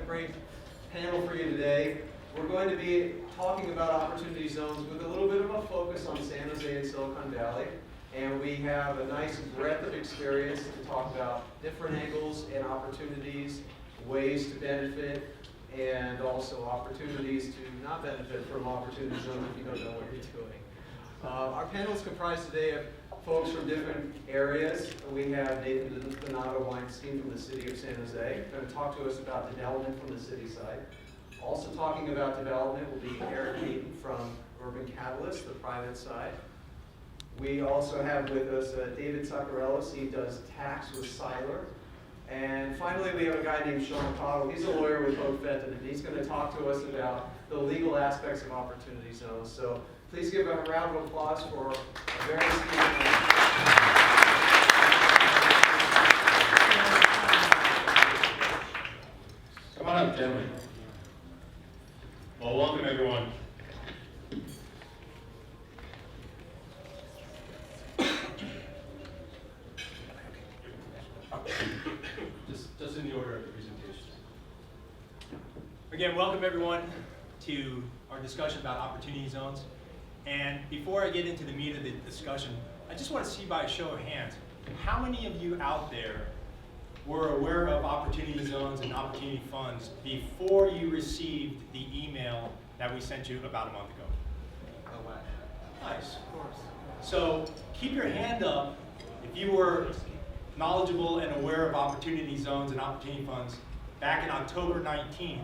great panel for you today. We're going to be talking about opportunity zones with a little bit of a focus on San Jose and Silicon Valley. And we have a nice breadth of experience to talk about different angles and opportunities, ways to benefit, and also opportunities to not benefit from opportunity zones if you don't know what you're doing. Our panel is comprised today of folks from different areas. We have Nathan Donato Weinstein from the city of San Jose, going to talk to us about development from the city side. Also talking about development will be Eric Hayden from Urban Catalyst, the private side. We also have with us David Zuccarellis. He does tax with Seiler. And finally, we have a guy named Sean Cottle. He's a lawyer with Hoge Fenton, and he's going to talk to us about the legal aspects of opportunity zones. So please give a round of applause for a very esteemed man. Come on up, gentlemen. Well, welcome everyone. Just in the order of the presentation. Again, welcome everyone to our discussion about opportunity zones. And before I get into the meat of the discussion, I just want to see by a show of hands, how many of you out there were aware of opportunity zones and opportunity funds before you received the email that we sent you about a month ago? Oh, wow. Nice. Of course. So keep your hand up if you were knowledgeable and aware of opportunity zones and opportunity funds back in October 19th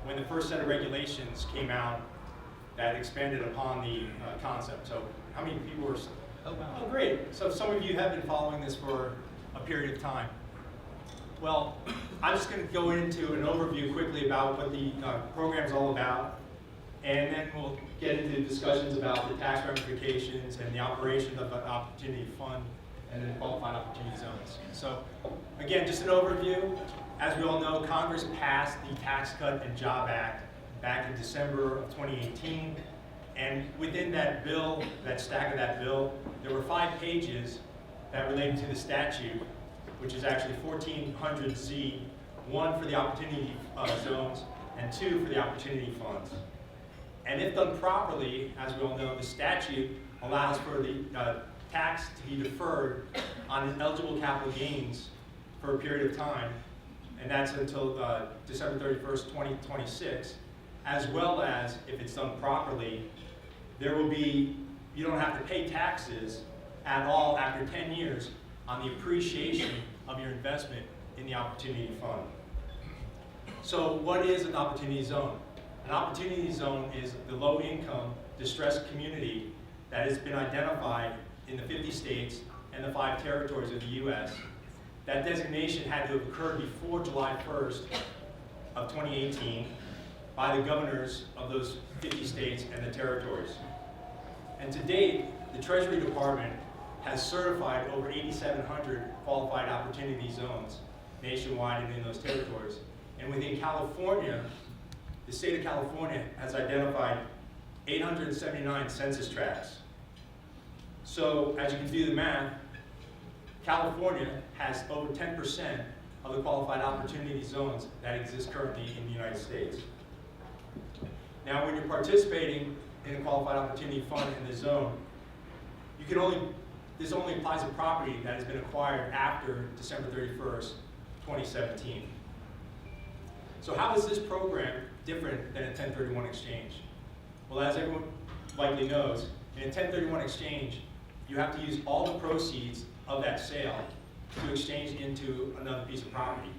when the first set of regulations came out that expanded upon the concept. So how many people were? Oh, wow. Oh, great. So some of you have been following this for a period of time. Well, I'm just going to go into an overview quickly about what the program is all about, and then we'll get into discussions about the tax ramifications and the operation of an opportunity fund and then qualified opportunity zones. So again, just an overview. As we all know, Congress passed the Tax Cut and Job Act back in December of 2018. And within that bill, that stack of that bill, there were 5 pages that related to the statute, which is actually 1400Z, 1 for the opportunity zones and 2 for the opportunity funds. And if done properly, as we all know, the statute allows for the tax to be deferred on eligible capital gains for a period of time, and that's until December 31st, 2026, as well as, if it's done properly, there will be, you don't have to pay taxes at all after 10 years on the appreciation of your investment in the opportunity fund. So what is an opportunity zone? An opportunity zone is the low-income, distressed community that has been identified in the 50 states and the 5 territories of the U.S. That designation had to have occurred before July 1st of 2018 by the governors of those 50 states and the territories. And to date, the Treasury Department has certified over 8,700 qualified opportunity zones nationwide and in those territories. And within California, the state of California has identified 879 census tracts. So as you can do the math, California has over 10% of the qualified opportunity zones that exist currently in the United States. Now, when you're participating in a qualified opportunity fund in the zone, this only applies to property that has been acquired after December 31st, 2017. So how is this program different than a 1031 exchange? Well, as everyone likely knows, in a 1031 exchange, you have to use all the proceeds of that sale to exchange into another piece of property.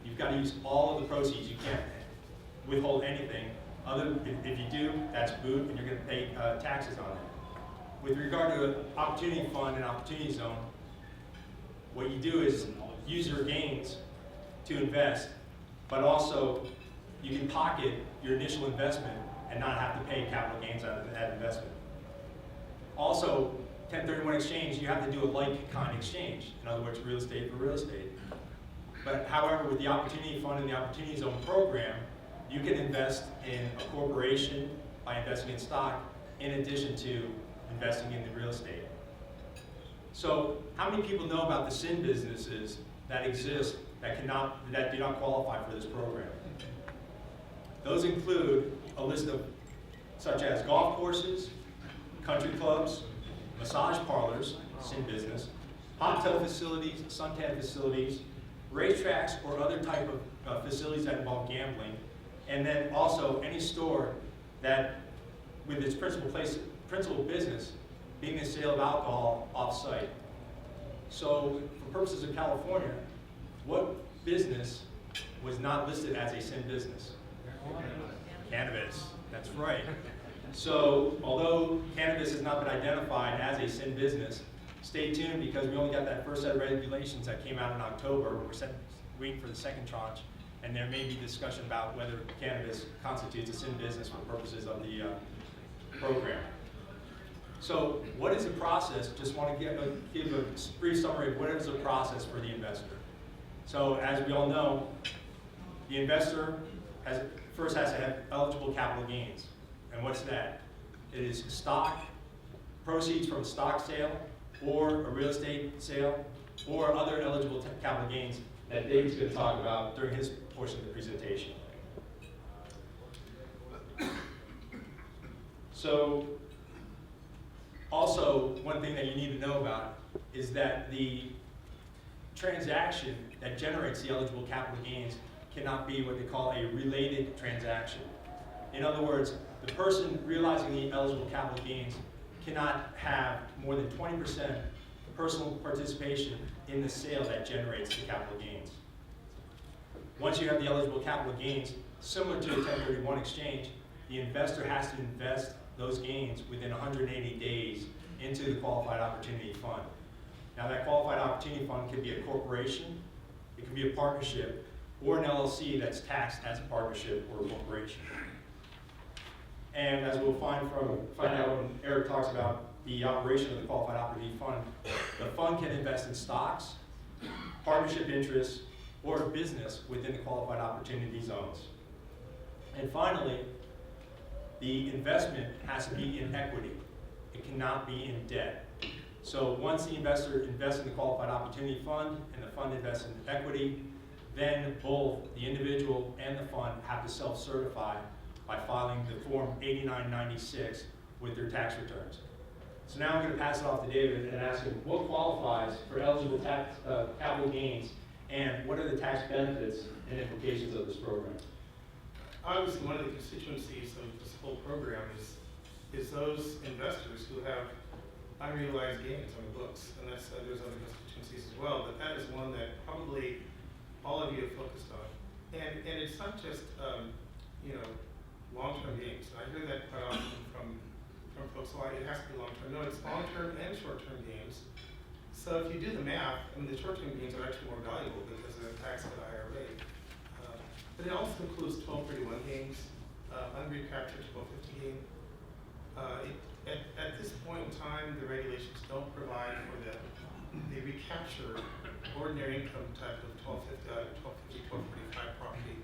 You've got to use all of the proceeds. You can't withhold anything. If you do, that's boot, and you're going to pay taxes on it. With regard to an opportunity fund and opportunity zone, what you do is use your gains to invest, but also you can pocket your initial investment and not have to pay capital gains on that investment. Also, 1031 exchange, you have to do a like-kind exchange. In other words, real estate for real estate. But however, with the Opportunity Fund and the Opportunity Zone program, you can invest in a corporation by investing in stock in addition to investing in the real estate. So how many people know about the sin businesses that exist that do not qualify for this program? Those include a list of such as golf courses, country clubs, massage parlors, sin business, hot tub facilities, suntan facilities, racetracks, or other type of facilities that involve gambling, and then also any store that, with its principal business being the sale of alcohol off-site. So, for purposes of California, what business was not listed as a sin business? Cannabis, that's right. So, although cannabis has not been identified as a sin business, stay tuned because we only got that first set of regulations that came out in October. We're waiting for the second tranche, and there may be discussion about whether cannabis constitutes a sin business for purposes of the program. So, what is the process? Just want to give a brief summary of what is the process for the investor. So, as we all know, the investor first has to have eligible capital gains. And what's that? It is stock, proceeds from a stock sale, or a real estate sale, or other eligible capital gains that David's going to talk about during his portion of the presentation. So, also, one thing that you need to know about is that the transaction that generates the eligible capital gains cannot be what they call a related transaction. In other words, the person realizing the eligible capital gains cannot have more than 20% personal participation in the sale that generates the capital gains. Once you have the eligible capital gains, similar to a 1031 exchange, the investor has to invest those gains within 180 days into the Qualified Opportunity Fund. Now that Qualified Opportunity Fund could be a corporation, it could be a partnership, or an LLC that's taxed as a partnership or a corporation. And as we'll find out when Eric talks about the operation of the Qualified Opportunity Fund, the fund can invest in stocks, partnership interests, or business within the Qualified Opportunity Zones. And finally, the investment has to be in equity. It cannot be in debt. So once the investor invests in the Qualified Opportunity Fund and the fund invests in equity, then both the individual and the fund have to self-certify by filing the Form 8996 with their tax returns. So now I'm going to pass it off to David and ask him what qualifies for eligible capital gains and what are the tax benefits and implications of this program. Obviously, one of the constituencies of this whole program is those investors who have unrealized gains on the books, and that's there's other constituencies as well, but that is one that probably all of you have focused on. And it's not just long-term gains. I hear that quite often from folks, well, it has to be long-term. No, it's long-term and short-term gains. So if you do the math, I mean, the short-term gains are actually more valuable because they're taxed at a higher rate. But it also includes 1231 gains, unrecaptured 1250 gain. At this point in time, the regulations don't provide for the recapture ordinary income type of 1250, 1245 property.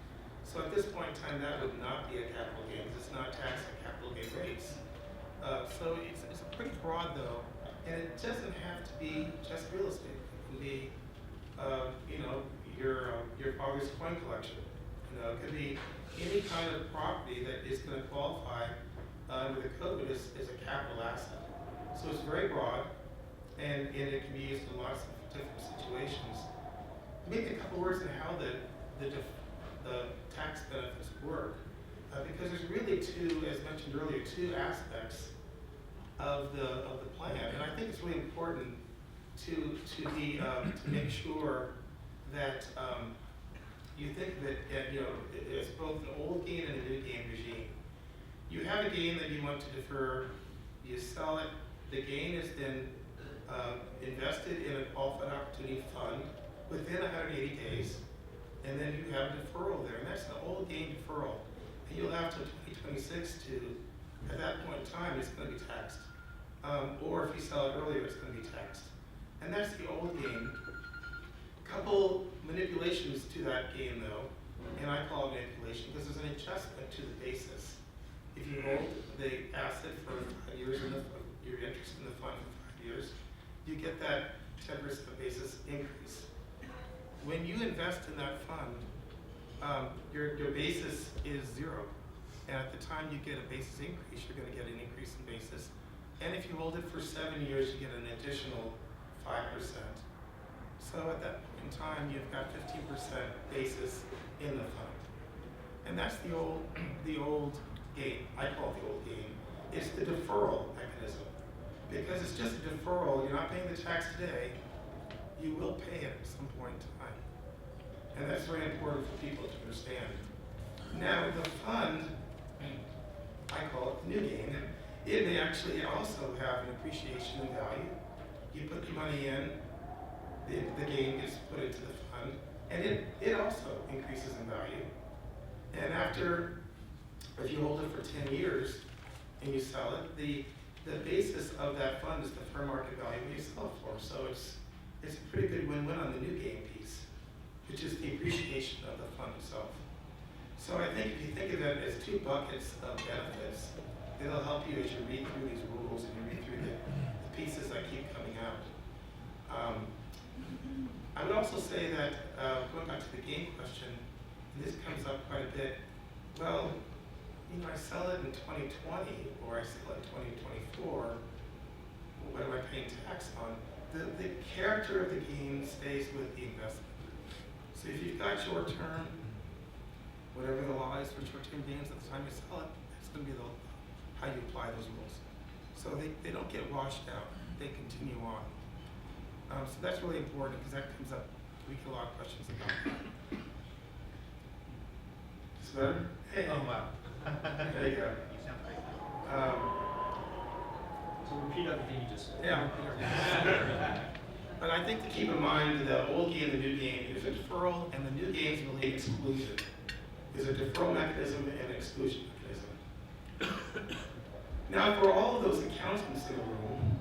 So at this point in time, that would not be a capital gain. It's not taxed at capital gain rates. So it's pretty broad though, and it doesn't have to be just real estate. It can be, your father's coin collection. It could be any kind of property that is going to qualify under the code as a capital asset. So it's very broad, and it can be used in lots of different situations. Maybe a couple words on how the tax benefits work, because there's really two, as mentioned earlier, two aspects of the plan, and I think it's really important to make sure that you think that it's both an old gain and a new gain regime. You have a gain that you want to defer, you sell it, the gain is then invested in a qualified opportunity fund within 180 days, and then you have deferral there, and that's an old gain deferral. And you'll have to 2026 to, at that point in time, it's going to be taxed. Or if you sell it earlier, it's going to be taxed. And that's the old gain. Couple manipulations to that gain though, and I call it manipulation because there's an adjustment to the basis. If you hold the asset for 5 years and your interest in the fund for 5 years, you get that 10% basis increase. When you invest in that fund, your basis is zero. And at the time you get a basis increase, you're gonna get an increase in basis. And if you hold it for 7 years, you get an additional 5%. So at that point in time, you've got 15% basis in the fund. And that's the old game. I call it the old game. It's the deferral mechanism. Because it's just a deferral, you're not paying the tax today, you will pay it at some point in time. And that's very important for people to understand. Now, the fund, I call it the new game, it may actually also have an appreciation in value. You put the money in, the gain gets put into the fund, and it also increases in value. And after, if you hold it for 10 years and you sell it, the basis of that fund is the fair market value you sell it for. So it's a pretty good win-win on the new game piece, which is the appreciation of the fund itself. So I think if you think of it as 2 buckets of benefits, it'll help you as you read through these rules and you read through the pieces that keep coming out. I would also say that, going back to the game question, and this comes up quite a bit, well, you know, I sell it in 2020 or I sell it in 2024, what am I paying tax on? The character of the game stays with the investment. So if you've got short-term, whatever the law is for short-term gains at the time you sell it, it's going to be how you apply those rules. So they don't get washed out, they continue on. So that's really important because that comes up, we get a lot of questions about that. Is that better? Hey. Oh, wow. There you go. You sound great. So repeat everything you just said. Yeah. But I think to keep in mind the old game, the new game, there's a deferral, and the new game is really exclusion. There's a deferral mechanism and an exclusion mechanism. Now, for all of those accountants in the room,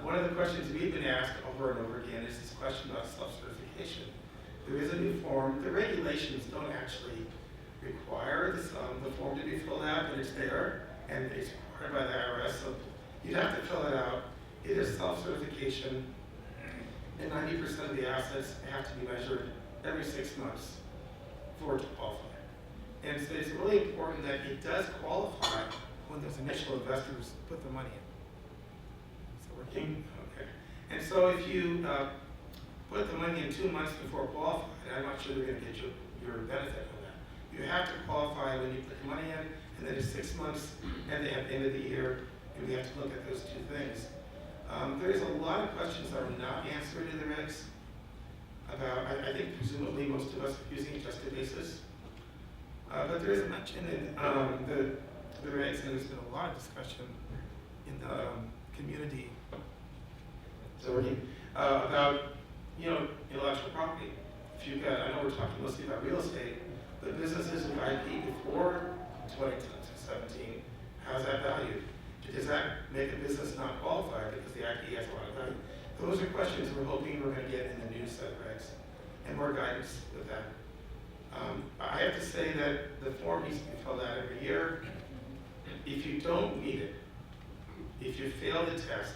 one of the questions we've been asked over and over again is this question about self-certification. There is a new form. The regulations don't actually require the form to be filled out, but it's there, and it's required by the IRS, so you'd have to fill it out. It is self-certification, and 90% of the assets have to be measured every 6 months for it to qualify. And so it's really important that it does qualify when those initial investors put the money in. Is it working? Okay. And so if you put the money in 2 months before qualifying, I'm not sure you're going to get your benefit from that. You have to qualify when you put the money in, and then it's 6 months at the end of the year, and we have to look at those 2 things. There's a lot of questions that are not answered in the regs about, I think presumably most of us are using adjusted basis. But there is a mention in the regs, and there's been a lot of discussion in the community about, you know, intellectual property. If you've got, I know we're talking mostly about real estate, but businesses with IP before 2017, how's that valued? Does that make a business not qualified because the IP has a lot of value? Those are questions we're hoping we're going to get in the new set of regs and more guidance with that. I have to say that the form needs to be filled out every year. If you don't meet it, if you fail the test,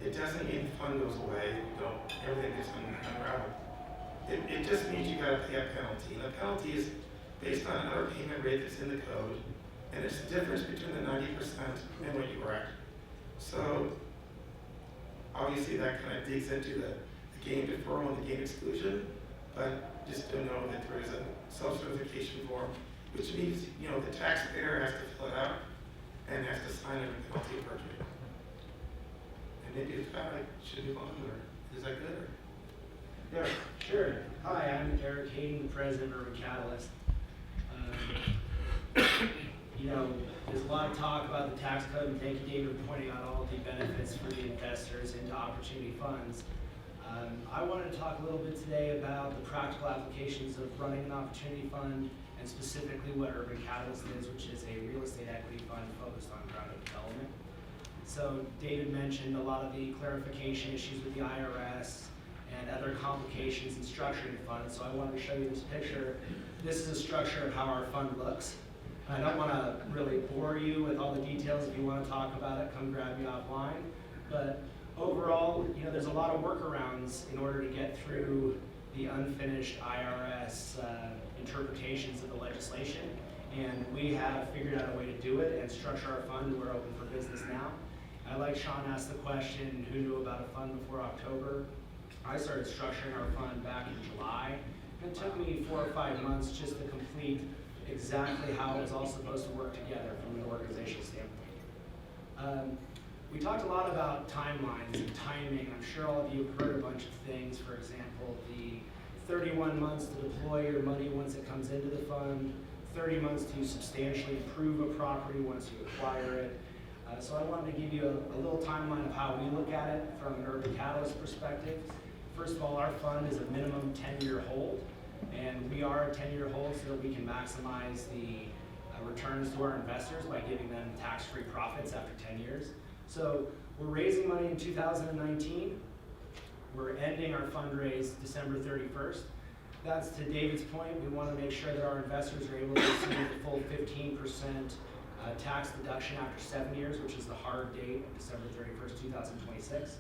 it doesn't mean the fund goes away. Everything gets unraveled. It just means you got to pay a penalty. And the penalty is based on an underpayment rate that's in the code, and it's the difference between the 90% and what you were at. So obviously that kind of digs into the gain deferral and the gain exclusion, but just to know that there is a self-certification form, which means, you know, the taxpayer has to fill it out and has to sign a penalty of perjury. And maybe if that should move on, or is that good? Or? Yeah, sure. Hi, I'm Eric Hayden, the president of Urban Catalyst. You know, there's a lot of talk about the tax code, and thank you, David, for pointing out all of the benefits for the investors into opportunity funds. I wanted to talk a little bit today about the practical applications of running an opportunity fund, and specifically what Urban Catalyst is, which is a real estate equity fund focused on ground-up development. So David mentioned a lot of the clarification issues with the IRS and other complications in structuring the fund. So I wanted to show you this picture. This is a structure of how our fund looks. I don't want to really bore you with all the details. If you want to talk about it, come grab me offline. But overall, you know, there's a lot of workarounds in order to get through the unfinished IRS interpretations of the legislation. And we have figured out a way to do it and structure our fund. We're open for business now. I like Sean asked the question, who knew about a fund before October? I started structuring our fund back in July. And it took me 4 or 5 months just to complete exactly how it was all supposed to work together from an organizational standpoint. We talked a lot about timelines and timing. I'm sure all of you have heard a bunch of things. For example, the 31 months to deploy your money once it comes into the fund, 30 months to substantially improve a property once you acquire it. So I wanted to give you a little timeline of how we look at it from an Urban Catalyst perspective. First of all, our fund is a minimum 10-year hold, and we are a 10-year hold so that we can maximize the returns to our investors by giving them tax-free profits after 10 years. So we're raising money in 2019. We're ending our fundraise December 31st. That's to David's point. We want to make sure that our investors are able to receive the full 15% tax deduction after 7 years, which is the hard date of December 31st, 2026.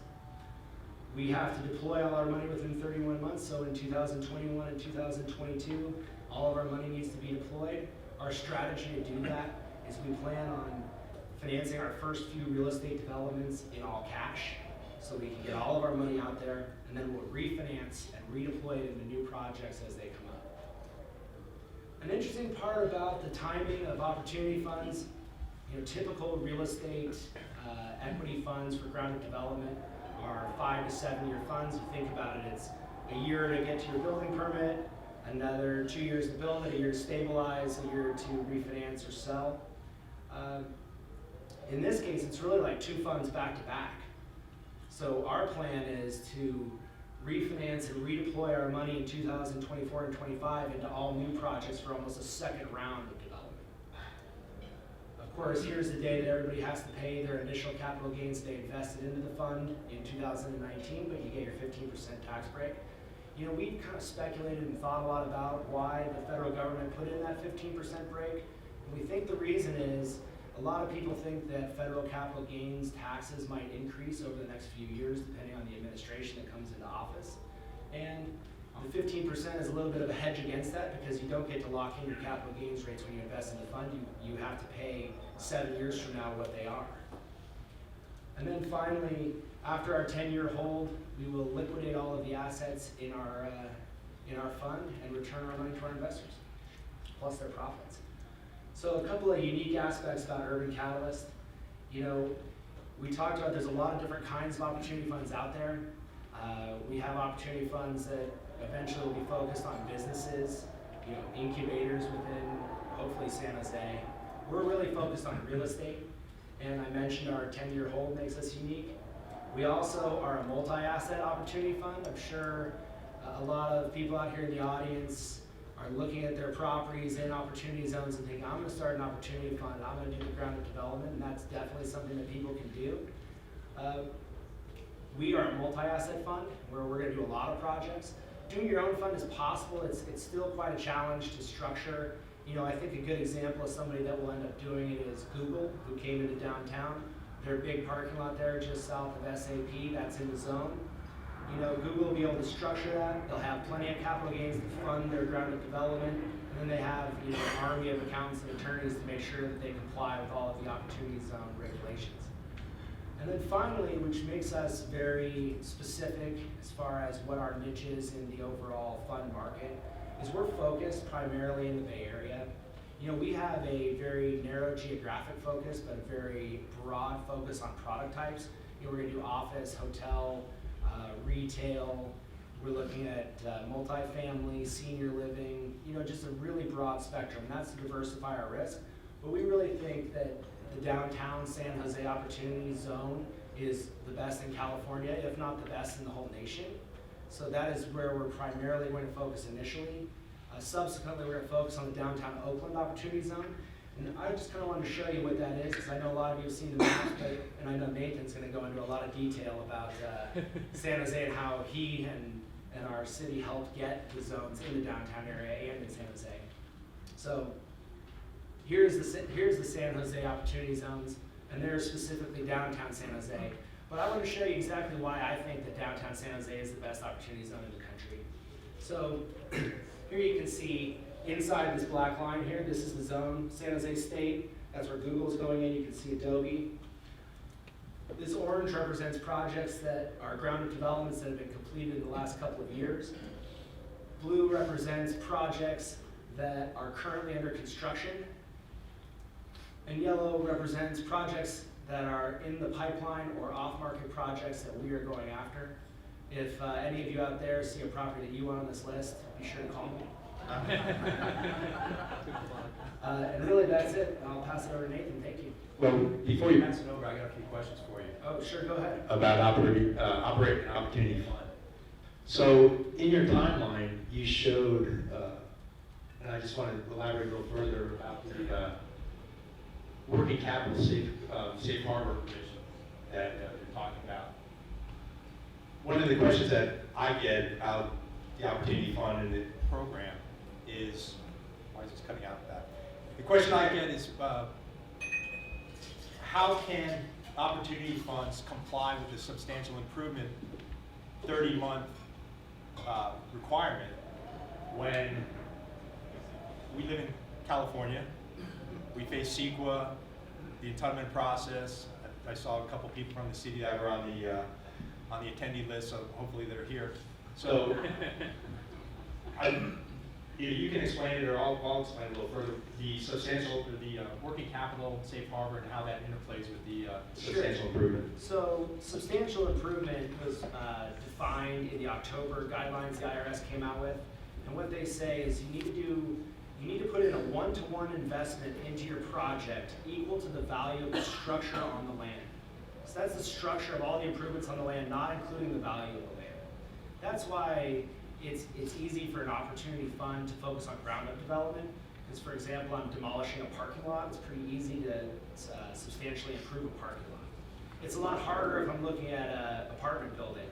We have to deploy all our money within 31 months, so in 2021 and 2022, all of our money needs to be deployed. Our strategy to do that is we plan on financing our first few real estate developments in all cash, so we can get all of our money out there, and then we'll refinance and redeploy it into new projects as they come up. An interesting part about the timing of opportunity funds, typical real estate equity funds for ground-up development are 5 to 7 year funds. You think about it, it's a year to get to your building permit, another 2 years to build it, a year to stabilize, a year to refinance or sell. In this case, it's really like 2 funds back to back. So our plan is to refinance and redeploy our money in 2024 and 25 into all new projects for almost a second round of development. Of course, here's the day that everybody has to pay their initial capital gains they invested into the fund in 2019, but you get your 15% tax break. We've kind of speculated and thought a lot about why the federal government put in that 15% break. And we think the reason is a lot of people think that federal capital gains taxes might increase over the next few years depending on the administration that comes into office. And the 15% is a little bit of a hedge against that because you don't get to lock in your capital gains rates when you invest in the fund. You have to pay 7 years from now what they are. And then finally, after our 10-year hold, we will liquidate all of the assets in our fund and return our money to our investors, plus their profits. So a couple of unique aspects about Urban Catalyst. We talked about there's a lot of different kinds of opportunity funds out there. We have opportunity funds that eventually will be focused on businesses, incubators within, hopefully, San Jose. We're really focused on real estate, and I mentioned our 10-year hold makes us unique. We also are a multi-asset opportunity fund. I'm sure a lot of people out here in the audience are looking at their properties in opportunity zones and thinking, I'm going to start an opportunity fund, I'm going to do the ground-up development, and that's definitely something that people can do. We are a multi-asset fund where we're going to do a lot of projects. Doing your own fund is possible. It's still quite a challenge to structure. I think a good example of somebody that will end up doing it is Google, who came into downtown. Their big parking lot there just south of SAP, that's in the zone. Google will be able to structure that. They'll have plenty of capital gains to fund their ground-up development. And then they have an army of accountants and attorneys to make sure that they comply with all of the opportunity zone regulations. And then finally, which makes us very specific as far as what our niche is in the overall fund market, is we're focused primarily in the Bay Area. We have a very narrow geographic focus, but a very broad focus on product types. We're going to do office, hotel, retail. We're looking at multifamily, senior living, just a really broad spectrum. And that's to diversify our risk. But we really think that the downtown San Jose Opportunity Zone is the best in California, if not the best in the whole nation. So that is where we're primarily going to focus initially. Subsequently, we're going to focus on the downtown Oakland Opportunity Zone. And I just kind of wanted to show you what that is, because I know a lot of you have seen the map, and I know Nathan's going to go into a lot of detail about San Jose and how he and our city helped get the zones in the downtown area and in San Jose. So here's the San Jose Opportunity Zones, and they're specifically downtown San Jose. But I want to show you exactly why I think that downtown San Jose is the best opportunity zone in the country. So here you can see inside this black line here, this is the zone, San Jose State. That's where Google's going in. You can see Adobe. This orange represents projects that are ground-up developments that have been completed in the last couple of years. Blue represents projects that are currently under construction. And yellow represents projects that are in the pipeline or off-market projects that we are going after. If any of you out there see a property that you want on this list, be sure to call me. And really, that's it. I'll pass it over to Nathan. Thank you. Well, before you Pass it over, I got a few questions for you. Oh, sure, go ahead. about operating an opportunity fund. So in your timeline, you showed, and I just want to elaborate a little further about the working capital safe harbor provision that you're talking about. One of the questions that I get about the opportunity fund and the program is, why is this cutting out that? The question I get is, how can opportunity funds comply with the substantial improvement 30-month requirement when we live in California, we face CEQA, the entitlement process. I saw a couple people from the city that were on the attendee list, so hopefully they're here. So either you can explain it or I'll explain it a little further. The substantial, the working capital safe harbor and how that interplays with the substantial improvement. So substantial improvement was defined in the October guidelines the IRS came out with. And what they say is you need to put in a one-to-one investment into your project equal to the value of the structure on the land. So that's the structure of all the improvements on the land, not including the value of the land. That's why it's easy for an opportunity fund to focus on ground-up development. Because, for example, I'm demolishing a parking lot. It's pretty easy to substantially improve a parking lot. It's a lot harder if I'm looking at an apartment building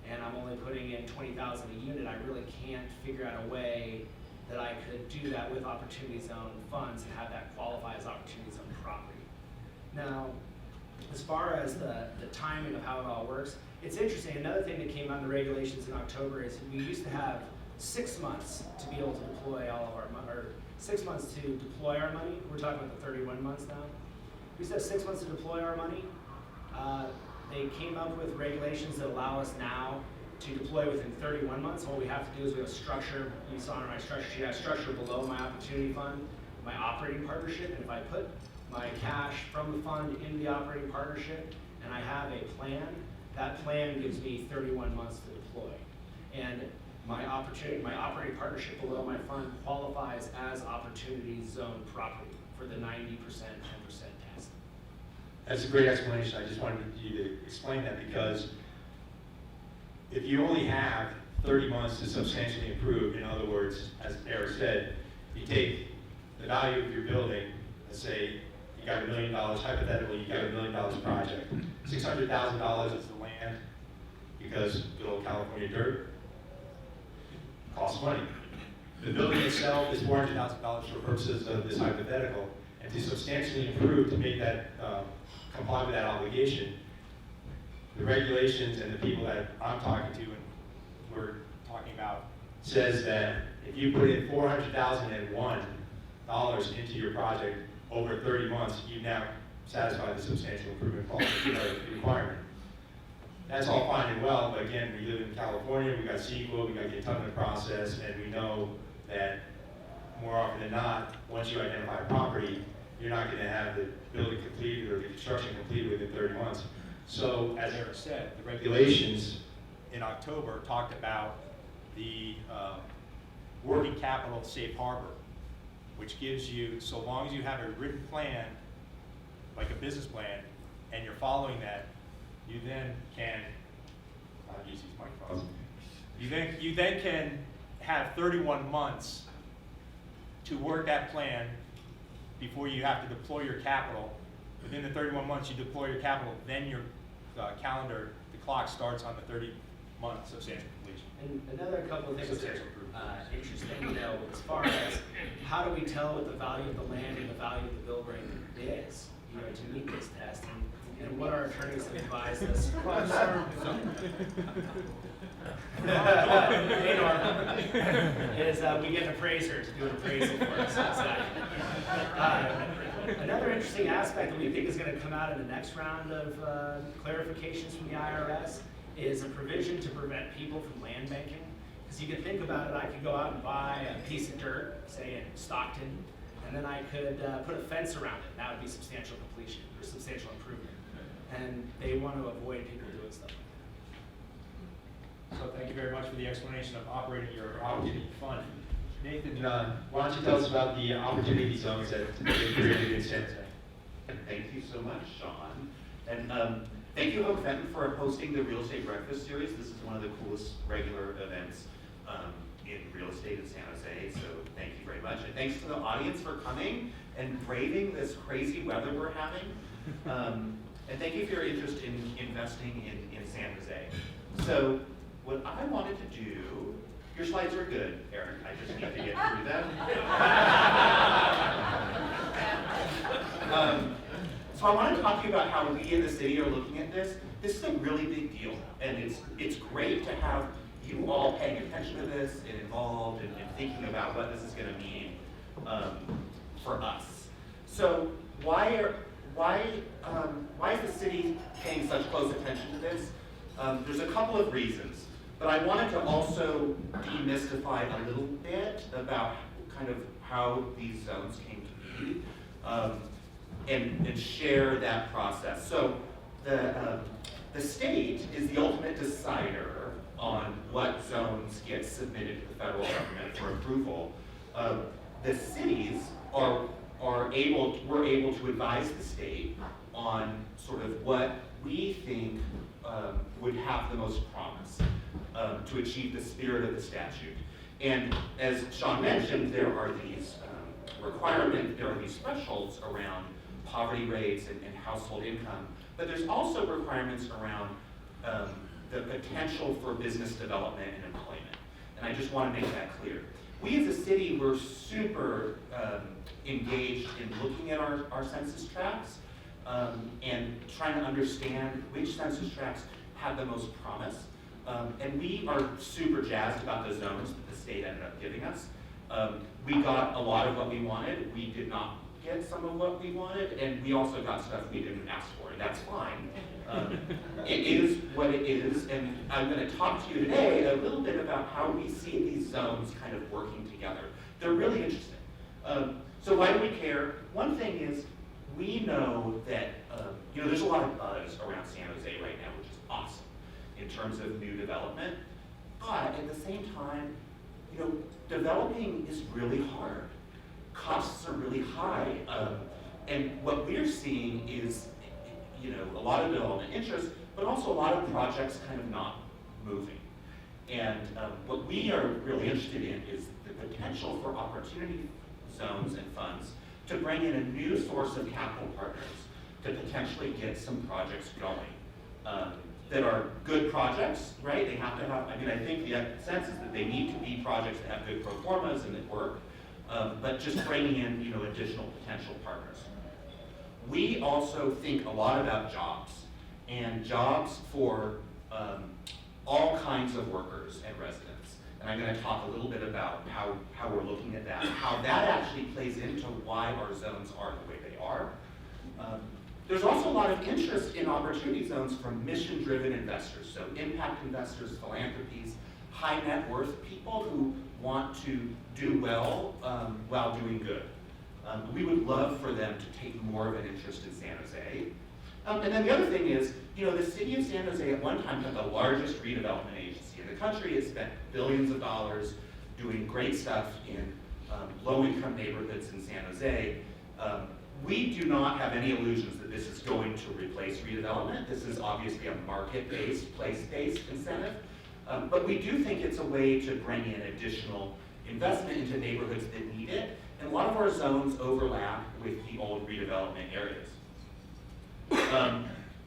and I'm only putting in $20,000 a unit. I really can't figure out a way that I could do that with opportunity zone funds and have that qualify as opportunity zone property. Now, as far as the timing of how it all works, it's interesting. Another thing that came out in the regulations in October is we used to have 6 months to be able to deploy all of our money, or 6 months to deploy our money. We're talking about the 31 months now. We used to have 6 months to deploy our money. They came up with regulations that allow us now to deploy within 31 months. What we have to do is we have a structure. You saw in my structure sheet, I have structure below my opportunity fund, my operating partnership, and if I put my cash from the fund into the operating partnership and I have a plan, that plan gives me 31 months to deploy. And my operating partnership below my fund qualifies as opportunity zone property for the 90%, 10% test. That's a great explanation. I just wanted you to explain that because if you only have 30 months to substantially improve, in other words, as Eric said, you take the value of your building, let's say you got $1 million, hypothetically you got $1 million project, $600,000 is the land because good old California dirt costs money. The building itself is $400,000 for purposes of this hypothetical, and to substantially improve to make that comply with that obligation, the regulations and the people that I'm talking to and we're talking about says that if you put in $400,001 into your project over 30 months, you now satisfy the substantial improvement requirement. That's all fine and well, but again, we live in California, we got CEQA, we got the entitlement process, and we know that more often than not, once you identify a property, you're not going to have the building completed or the construction completed within 30 months. So, as Eric said, the regulations in October talked about the working capital safe harbor, which gives you, so long as you have a written plan, like a business plan, and you're following that, you then can, I'll use these microphones, you then can have 31 months to work that plan before you have to deploy your capital. Within the 31 months you deploy your capital, then your calendar, the clock starts on the 30-month substantial completion. And another couple of things that are interesting, as far as how do we tell what the value of the land and the value of the building is, to meet this test, and what our attorneys have advised us. Hey, Norm. Is we get an appraiser to do an appraisal for us. Another interesting aspect that we think is going to come out in the next round of clarifications from the IRS is a provision to prevent people from land banking. Because you can think about it, I could go out and buy a piece of dirt, say in Stockton, and then I could put a fence around it. That would be substantial completion or substantial improvement. And they want to avoid people doing stuff like that. So thank you very much for the explanation of operating your opportunity fund. Nathan, why don't you tell us about the opportunity zones that you created in San Jose? Thank you so much, Sean. And thank you, Hoge Fenton, for hosting the Real Estate Breakfast Series. This is one of the coolest regular events in real estate in San Jose, so thank you very much. And thanks to the audience for coming and braving this crazy weather we're having. And thank you for your interest in investing in San Jose. So what I wanted to do, your slides are good, Eric, I just need to get through them. So I want to talk to you about how we in the city are looking at this. This is a really big deal, and it's great to have you all paying attention to this and involved and thinking about what this is going to mean for us. So why is the city paying such close attention to this? There's a couple of reasons, but I wanted to also demystify a little bit about kind of how these zones came to be. And share that process. So the state is the ultimate decider on what zones get submitted to the federal government for approval. The cities we're able to advise the state on sort of what we think would have the most promise to achieve the spirit of the statute. And as Sean mentioned, there are these there are these thresholds around poverty rates and household income, but there's also requirements around the potential for business development and employment. And I just want to make that clear. We as a city, we're super engaged in looking at our census tracts and trying to understand which census tracts have the most promise. And we are super jazzed about the zones that the state ended up giving us. We got a lot of what we wanted. We did not get some of what we wanted, and we also got stuff we didn't ask for, and that's fine. It is what it is, and I'm going to talk to you today a little bit about how we see these zones kind of working together. They're really interesting. So why do we care? One thing is, we know that there's a lot of buzz around San Jose right now, which is awesome in terms of new development, but at the same time, developing is really hard. Costs are really high, and what we're seeing is, a lot of development interest, but also a lot of projects kind of not moving. And what we are really interested in is the potential for opportunity zones and funds to bring in a new source of capital partners to potentially get some projects going that are good projects, right? They have to have, I think the sense is that they need to be projects that have good pro formas and that work. But just bringing in, additional potential partners. We also think a lot about jobs, and jobs for all kinds of workers and residents. And I'm going to talk a little bit about how we're looking at that, how that actually plays into why our zones are the way they are. There's also a lot of interest in opportunity zones from mission-driven investors, so impact investors, philanthropies, high net worth people who want to do well while doing good. We would love for them to take more of an interest in San Jose. And then the other thing is, the city of San Jose at one time had the largest redevelopment agency in the country. It spent billions of dollars doing great stuff in low-income neighborhoods in San Jose. We do not have any illusions that this is going to replace redevelopment. This is obviously a market-based, place-based incentive. But we do think it's a way to bring in additional investment into neighborhoods that need it. And a lot of our zones overlap with the old redevelopment areas.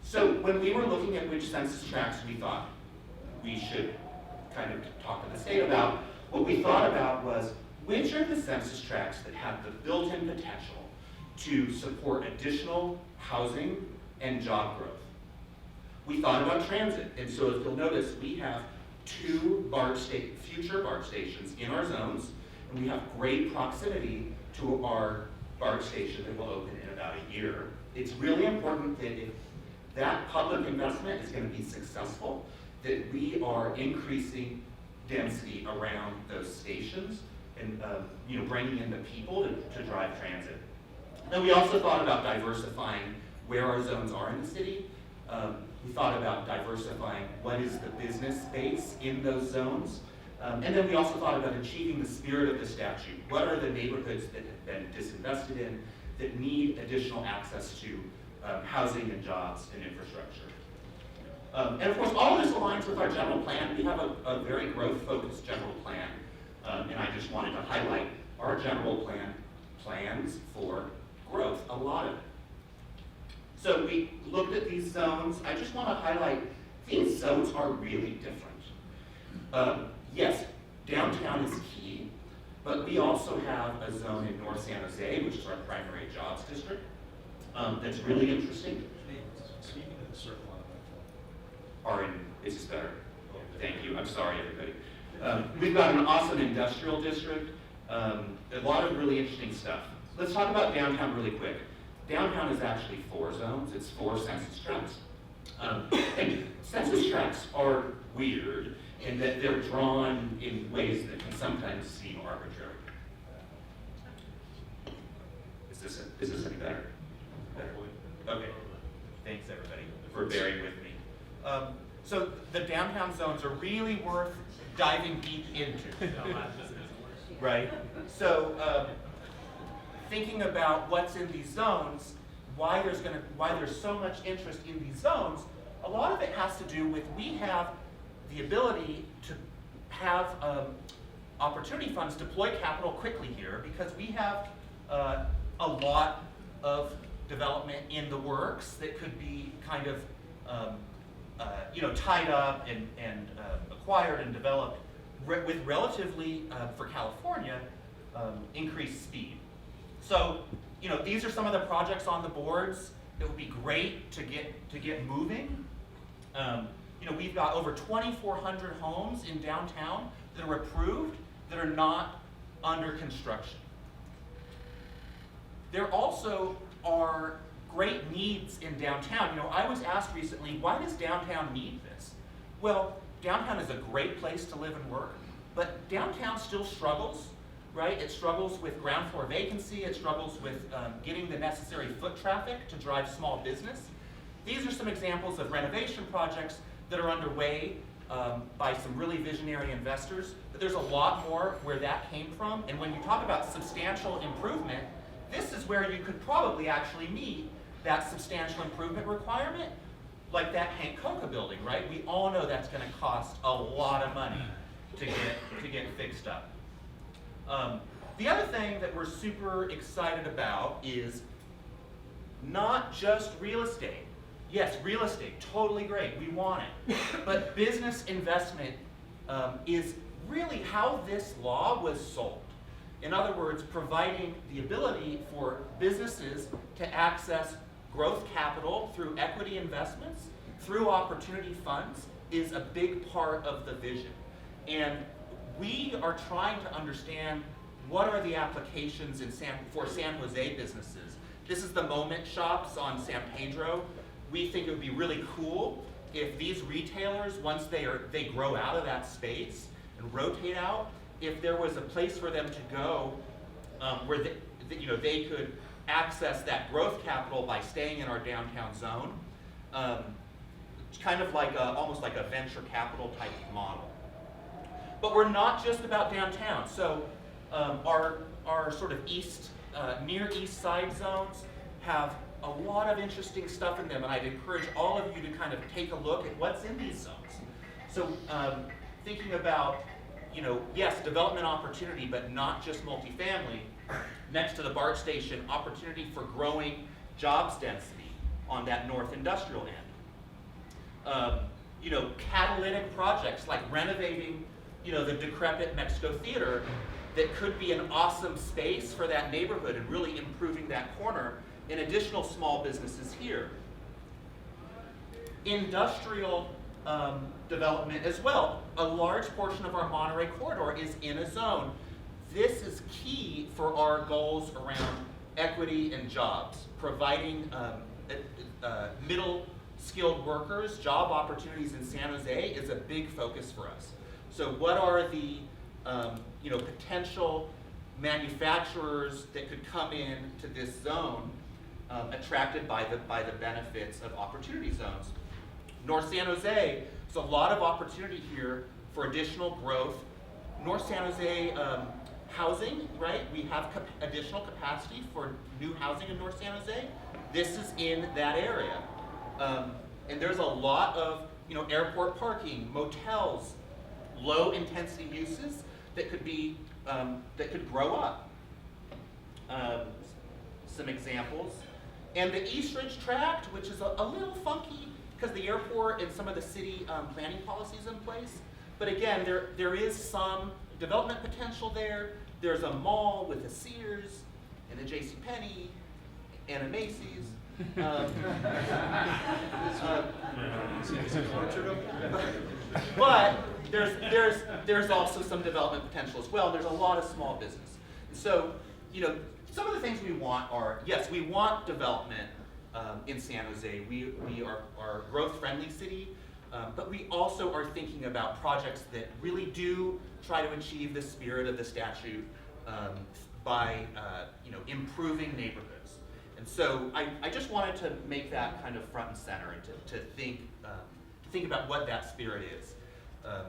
So when we were looking at which census tracts we thought we should kind of talk to the state about, what we thought about was which are the census tracts that have the built-in potential to support additional housing and job growth. We thought about transit, and so if you'll notice, we have two future BART stations in our zones, and we have great proximity to our BART station that will open in about a year. It's really important that if that public investment is going to be successful, that we are increasing density around those stations and bringing in the people to drive transit. And we also thought about diversifying where our zones are in the city. We thought about diversifying what is the business base in those zones. And then we also thought about achieving the spirit of the statute. What are the neighborhoods that have been disinvested in that need additional access to housing and jobs and infrastructure? And of course, all of this aligns with our general plan. We have a very growth-focused general plan. And I just wanted to highlight our general plans for growth, a lot of it. So we looked at these zones. I just want to highlight, these zones are really different. Yes, downtown is key, but we also have a zone in North San Jose, which is our primary jobs district, that's really interesting. Speaking of the circle on Is this better? Thank you, I'm sorry, everybody. We've got an awesome industrial district, a lot of really interesting stuff. Let's talk about downtown really quick. Downtown is actually 4 zones, it's 4 census tracts. And census tracts are weird in that they're drawn in ways that can sometimes seem arbitrary. Is this any better? Okay, thanks everybody for bearing with me. So the downtown zones are really worth diving deep into. Right? So thinking about what's in these zones, why there's so much interest in these zones, a lot of it has to do with we have the ability to have opportunity funds deploy capital quickly here because we have a lot of development in the works that could be kind of tied up and acquired and developed with relatively, for California, increased speed. So, these are some of the projects on the boards that would be great to get moving. We've got over 2,400 homes in downtown that are approved that are not under construction. There also are great needs in downtown. I was asked recently, why does downtown need this? Well, downtown is a great place to live and work, but downtown still struggles, right? It struggles with ground floor vacancy, it struggles with getting the necessary foot traffic to drive small business. These are some examples of renovation projects that are underway by some really visionary investors, but there's a lot more where that came from. And when you talk about substantial improvement, this is where you could probably actually meet that substantial improvement requirement, like that Hank Coca building, right? We all know that's going to cost a lot of money to get fixed up. The other thing that we're super excited about is not just real estate. Yes, real estate, totally great, we want it. But business investment is really how this law was sold. In other words, providing the ability for businesses to access growth capital through equity investments, through opportunity funds, is a big part of the vision. And we are trying to understand what are the applications for San Jose businesses. This is the Moment Shops on San Pedro. We think it would be really cool if these retailers, once they grow out of that space and rotate out, if there was a place for them to go where they could access that growth capital by staying in our downtown zone. It's kind of like almost like a venture capital type model. But we're not just about downtown. So our sort of near east side zones have a lot of interesting stuff in them, and I'd encourage all of you to kind of take a look at what's in these zones. So thinking about, yes, development opportunity, but not just multifamily. Next to the BART station, opportunity for growing jobs density on that north industrial end. Catalytic projects like renovating, the decrepit Mexico Theater that could be an awesome space for that neighborhood and really improving that corner, and additional small businesses here. Industrial development as well. A large portion of our Monterey corridor is in a zone. This is key for our goals around equity and jobs, providing middle skilled workers, job opportunities in San Jose is a big focus for us. So what are the potential manufacturers that could come in to this zone attracted by the benefits of opportunity zones? North San Jose, there's a lot of opportunity here for additional growth. North San Jose housing, right? We have additional capacity for new housing in North San Jose. This is in that area. And there's a lot of airport parking, motels, low intensity uses that could be that could grow up. Some examples. And the East Ridge Tract, which is a little funky because the airport and some of the city planning policies in place. But again, there is some development potential there. There's a mall with a Sears and a JCPenney and a Macy's. But there's also some development potential as well. There's a lot of small business. So, some of the things we want are, yes, we want development in San Jose. We are a growth-friendly city, but we also are thinking about projects that really do try to achieve the spirit of the statute by improving neighborhoods. And so I just wanted to make that kind of front and center and to think about what that spirit is.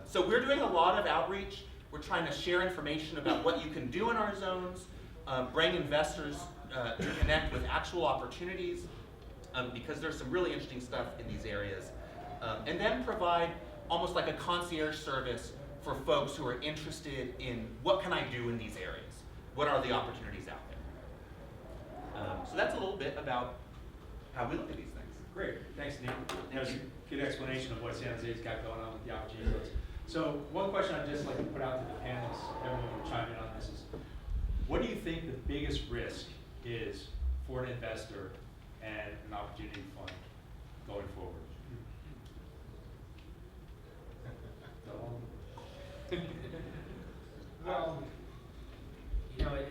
So we're doing a lot of outreach. We're trying to share information about what you can do in our zones, bring investors to connect with actual opportunities, because there's some really interesting stuff in these areas. And then provide almost like a concierge service for folks who are interested in what can I do in these areas? What are the opportunities out there? So that's a little bit about how we look at these things. Great, thanks, Nick. That was a good explanation of what San Jose's got going on with the opportunities. So one question I'd just like to put out to the panelists, everyone will chime in on this, is what do you think the biggest risk is for an investor and an opportunity fund going forward? Well,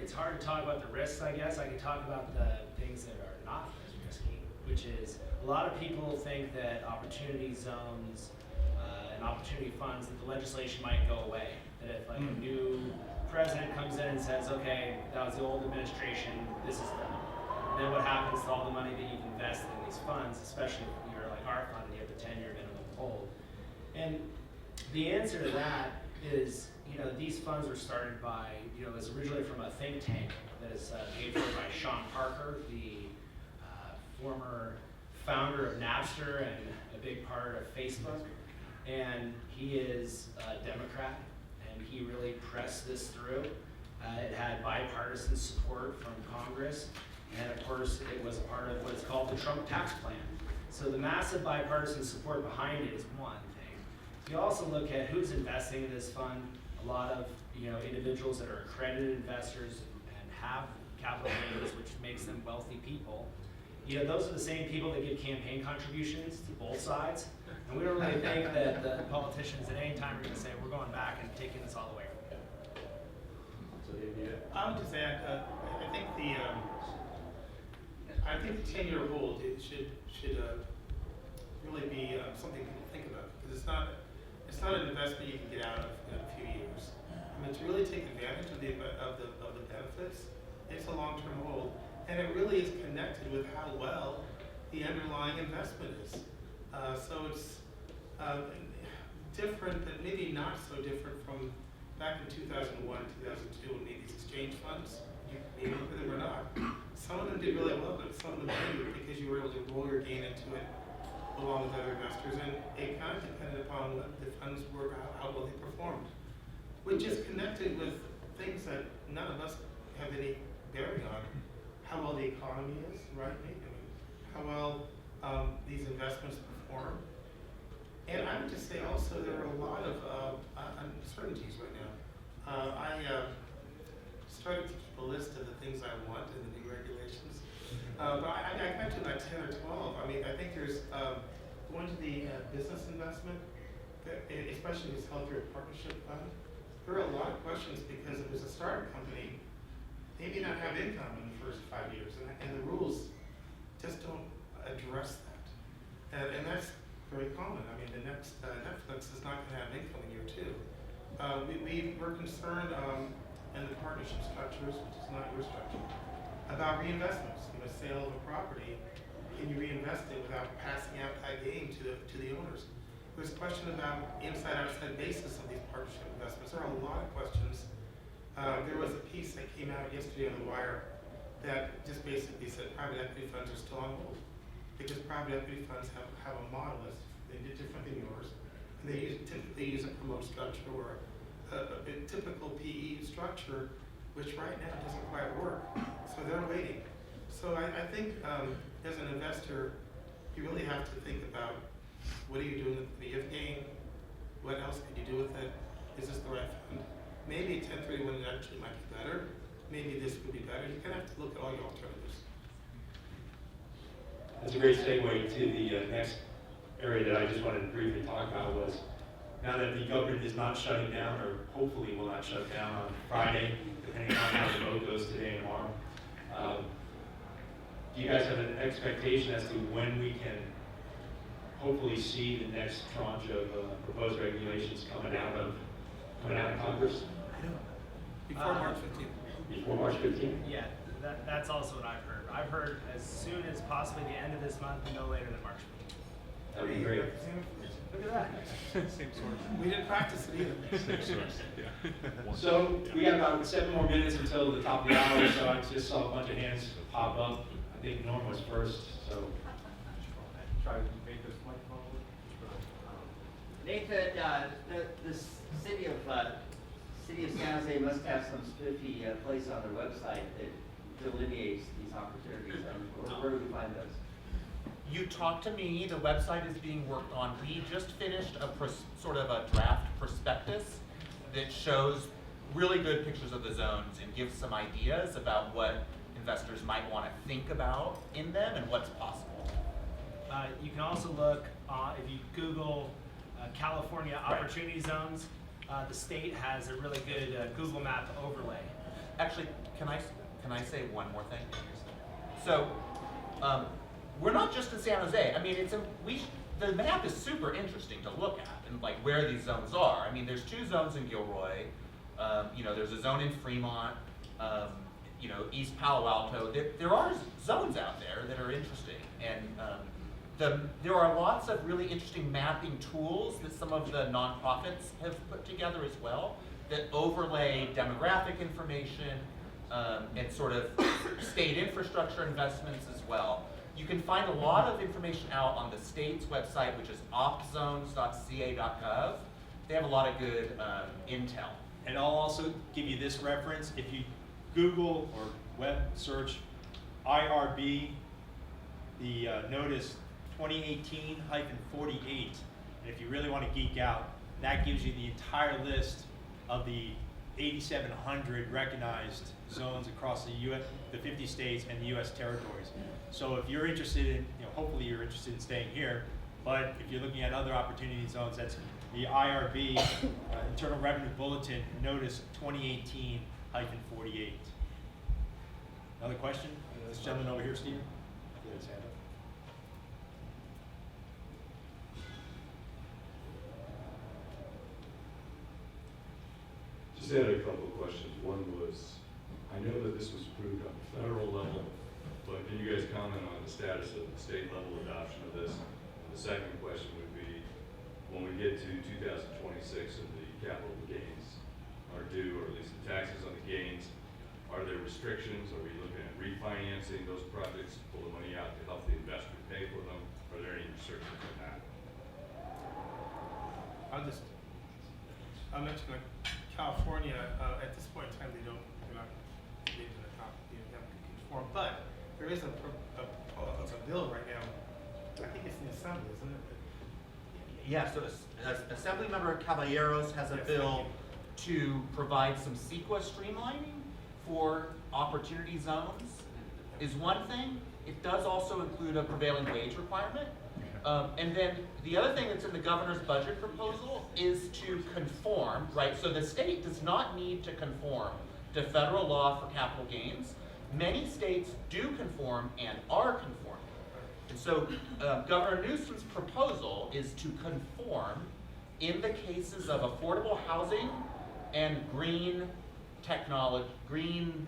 it's hard to talk about the risks, I guess. I can talk about the things that are not as risky, which is a lot of people think that opportunity zones and opportunity funds, that the legislation might go away. That if like a new president comes in and says, okay, that was the old administration, this is done. And then what happens to all the money that you've invested in these funds, especially if you're like our fund and you have the 10-year minimum hold. And the answer to that is, these funds were started by, it was originally from a think tank that is paid for by Sean Parker, the former founder of Napster and a big part of Facebook. And he is a Democrat, and he really pressed this through. It had bipartisan support from Congress, and of course it was a part of what's called the Trump tax plan. So the massive bipartisan support behind it is one thing. You also look at who's investing in this fund. A lot of individuals that are accredited investors and have capital gains, which makes them wealthy people. Those are the same people that give campaign contributions to both sides. And we don't really think that the politicians at any time are going to say, we're going back and taking this all the way. So I would just add, I think the 10-year hold should really be something people think about, because it's not an investment you can get out of in a few years. I mean, to really take advantage of the benefits, it's a long-term hold, and it really is connected with how well the underlying investment is. So it's different, but maybe not so different from back in 2001, 2002, when these exchange funds, you look at them or not. Some of them did really well, but some of them didn't, because you were able to roll your gain into it along with other investors, and it kind of depended upon what the funds were, how well they performed, which is connected with things that none of us have any bearing on. How well the economy is, right? I mean, how well these investments perform. And I would just say also there are a lot of uncertainties right now. I started to keep a list of the things I want in the new regulations. But I got to about 10 or 12. I mean, I think there's going to the business investment, especially if it's held through a partnership fund, there are a lot of questions because if there's a startup company, they may not have income in the first 5 years, and the rules just don't address that. And that's very common. I mean, the next Netflix is not going to have income in year 2. We're concerned in the partnership structures, which is not your structure, about reinvestments. You know, sale of a property, can you reinvest it without passing out that gain to the owners? There's a question about inside-outside basis of these partnership investments. There are a lot of questions. There was a piece that came out yesterday on The Wire that just basically said private equity funds are still on hold because private equity funds have a model that's different than yours. And they typically use a promote structure or a typical PE structure, which right now doesn't quite work. So they're waiting. So I think as an investor, you really have to think about what are you doing with the gain? What else could you do with it? Is this the right fund? Maybe 1031 actually might be better. Maybe this would be better. You kind of have to look at all your alternatives. That's a great segue to the next area that I just wanted to briefly talk about was, now that the government is not shutting down, or hopefully will not shut down on Friday, depending on how the vote goes today and tomorrow, do you guys have an expectation as to when we can hopefully see the next tranche of proposed regulations coming out of Congress? Before March 15th. Before March 15th? Yeah, that's also what I've heard. I've heard as soon as possibly the end of this month, no later than March 15th. That would be great. Look at that. Same source. We didn't practice it either. Same source, yeah. So we got about 7 more minutes until the top of the hour, so I just saw a bunch of hands pop up. I think Norm was first, so. Try to make this microphone work. Nathan, the city of San Jose must have some spiffy place on their website that delineates these opportunities. Where do we find those? You talk to me, the website is being worked on. We just finished sort of a draft prospectus that shows really good pictures of the zones and gives some ideas about what investors might want to think about in them and what's possible. You can also look, if you Google California Opportunity Zones, the state has a really good Google Map overlay. Actually, can I say one more thing? So, we're not just in San Jose. I mean, the map is super interesting to look at and like where these zones are. I mean, there's 2 zones in Gilroy. There's a zone in Fremont. East Palo Alto. There are zones out there that are interesting, and there are lots of really interesting mapping tools that some of the nonprofits have put together as well that overlay demographic information and sort of state infrastructure investments as well. You can find a lot of information out on the state's website, which is opzones.ca.gov. They have a lot of good intel. And I'll also give you this reference. If you Google or web search IRB, the notice 2018-48, and if you really want to geek out, that gives you the entire list of the 8,700 recognized zones across the US, the 50 states and the US territories. So if you're interested in, hopefully you're interested in staying here, but if you're looking at other opportunity zones, that's the IRB, Internal Revenue Bulletin, notice 2018-48. Another question? This gentleman over here, Steve. Yeah, his hand up. Just had a couple of questions. One was, I know that this was approved on the federal level, but can you guys comment on the status of the state level adoption of this? And the second question would be, when we get to 2026 and the capital gains are due, or at least the taxes on the gains, are there restrictions? Are we looking at refinancing those projects, pull the money out to help the investor pay for them? Are there any restrictions on that? I'll mention like California, at this point in time, they're not leaving the top, have to conform, but there is a bill right now, I think it's in the Assembly, isn't it? Yeah, so Assemblymember Caballeros has a bill to provide some CEQA streamlining for opportunity zones is one thing. It does also include a prevailing wage requirement. And then the other thing that's in the governor's budget proposal is to conform, right? So the state does not need to conform to federal law for capital gains. Many states do conform and are conforming. And so Governor Newsom's proposal is to conform in the cases of affordable housing and green technology, green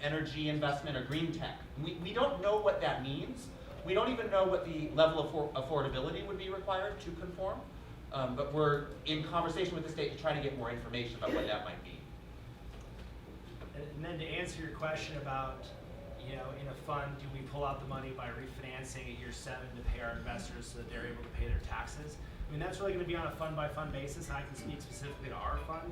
energy investment, or green tech. We don't know what that means. We don't even know what the level of affordability would be required to conform, but we're in conversation with the state to try to get more information about what that might be. And then to answer your question about, you know, in a fund, do we pull out the money by refinancing at year 7 to pay our investors so that they're able to pay their taxes? I mean, that's really going to be on a fund-by-fund basis, and I can speak specifically to our fund.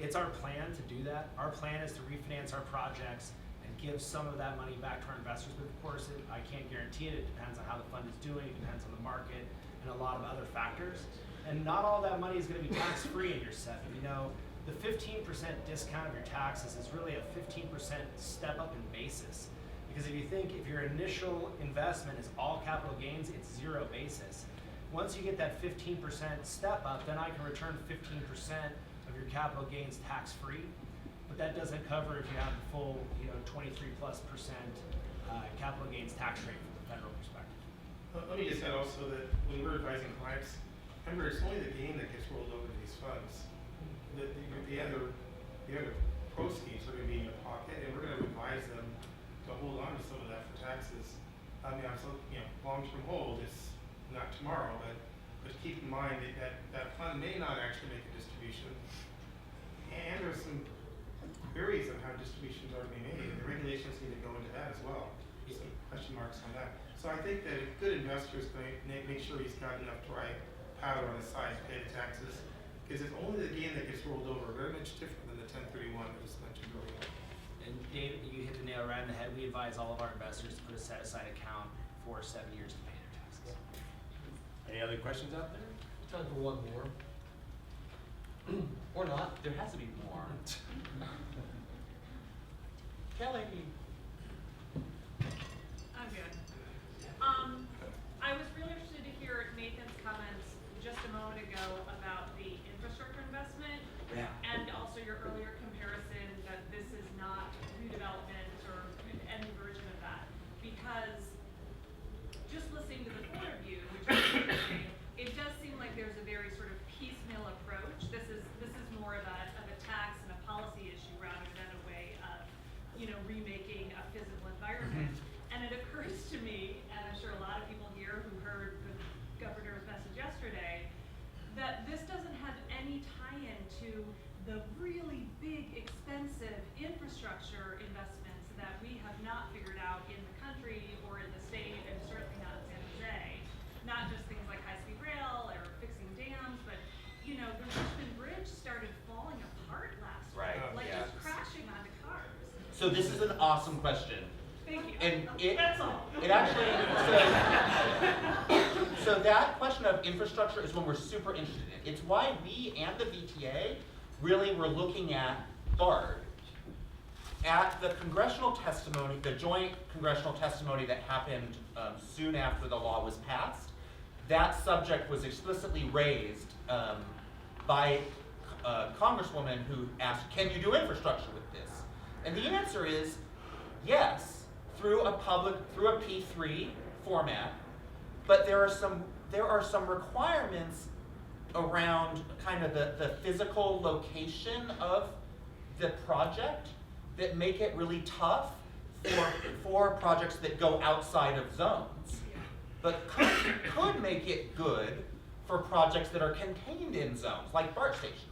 It's our plan to do that. Our plan is to refinance our projects and give some of that money back to our investors, but of course, I can't guarantee it. It depends on how the fund is doing, it depends on the market, and a lot of other factors. And not all that money is going to be tax-free in year 7. You know, the 15% discount of your taxes is really a 15% step up in basis. Because if you think, if your initial investment is all capital gains, it's 0 basis. Once you get that 15% step up, then I can return 15% of your capital gains tax-free. But that doesn't cover if you have the full, you know, 23+% capital gains tax rate from the federal perspective. Let me just add also that when we're advising clients, remember it's only the gain that gets rolled over to these funds. The other proceeds are going to be in your pocket, and we're going to advise them to hold on to some of that for taxes. I mean, you know, long-term hold is not tomorrow, but keep in mind that fund may not actually make a distribution, and there's some queries on how distributions are to be made. The regulations need to go into that as well. Some question marks on that. So I think that a good investor is going to make sure he's got enough dry powder on his side to pay the taxes, because it's only the gain that gets rolled over, very much different than the 1031 that was mentioned earlier. And David, you hit the nail right on the head. We advise all of our investors to put a set-aside account for 7 years to pay their taxes. Any other questions out there? Time for one more. Or not. There has to be more. Kelly. I'm good. I was really interested to hear Nathan's comments just a moment ago about the infrastructure investment. Yeah. And also your earlier comparison that this is not redevelopment or any version of that. Because just listening to the four of you, which is interesting, it does seem like there's a very sort of piecemeal approach. This is more of a tax and a policy issue rather than a way of, you know, remaking a physical environment. And it occurs to me, and I'm sure a lot of people here who heard the governor's message yesterday, that this doesn't have any tie-in to the really big, expensive infrastructure investments that we have not figured out in the country or in the state, and certainly not in San Jose. Not just things like high-speed rail or fixing dams, but, you know, the Richmond Bridge started falling apart last week. Right, Like yeah. just crashing onto cars. So this is an awesome question. Thank you. And That's all. It actually, so that question of infrastructure is one we're super interested in. It's why we and the VTA really were looking at BARD. At the congressional testimony, the joint congressional testimony that happened soon after the law was passed, that subject was explicitly raised by a congresswoman who asked, can you do infrastructure with this? And the answer is yes, through a P3 format, but there are some requirements around kind of the physical location of the project that make it really tough for projects that go outside of zones, but could make it good for projects that are contained in zones, like BART stations.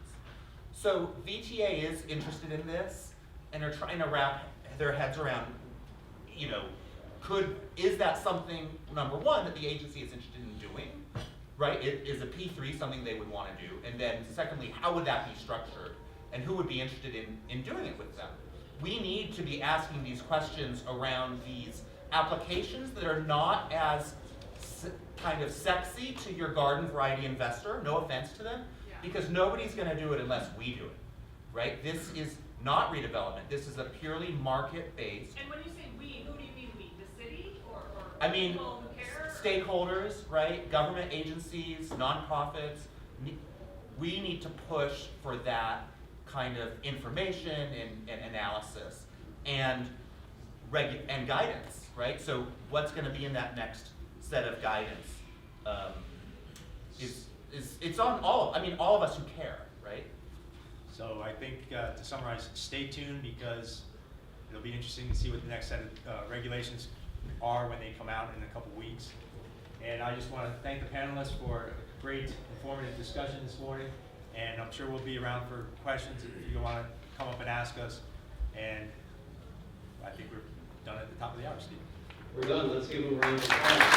So VTA is interested in this, and are trying to wrap their heads around, you know, is that something, number one, that the agency is interested in doing, right? Is a P3 something they would want to do? And then secondly, how would that be structured? And who would be interested in doing it with them? We need to be asking these questions around these applications that are not as kind of sexy to your garden variety investor, no offense to them, because nobody's going to do it unless we do it, right? This is not redevelopment. This is a purely market-based. And when you say we, who do you mean we? The city or I mean, people who care? stakeholders, right, government agencies, nonprofits, we need to push for that kind of information and analysis and guidance, right? So what's going to be in that next set of guidance it's on all of us who care, right? So I think to summarize, stay tuned because it'll be interesting to see what the next set of regulations are when they come out in a couple weeks. And I just want to thank the panelists for a great informative discussion this morning. And I'm sure we'll be around for questions if you want to come up and ask us. And I think we're done at the top of the hour, Steve. We're done. Let's give them a round of applause.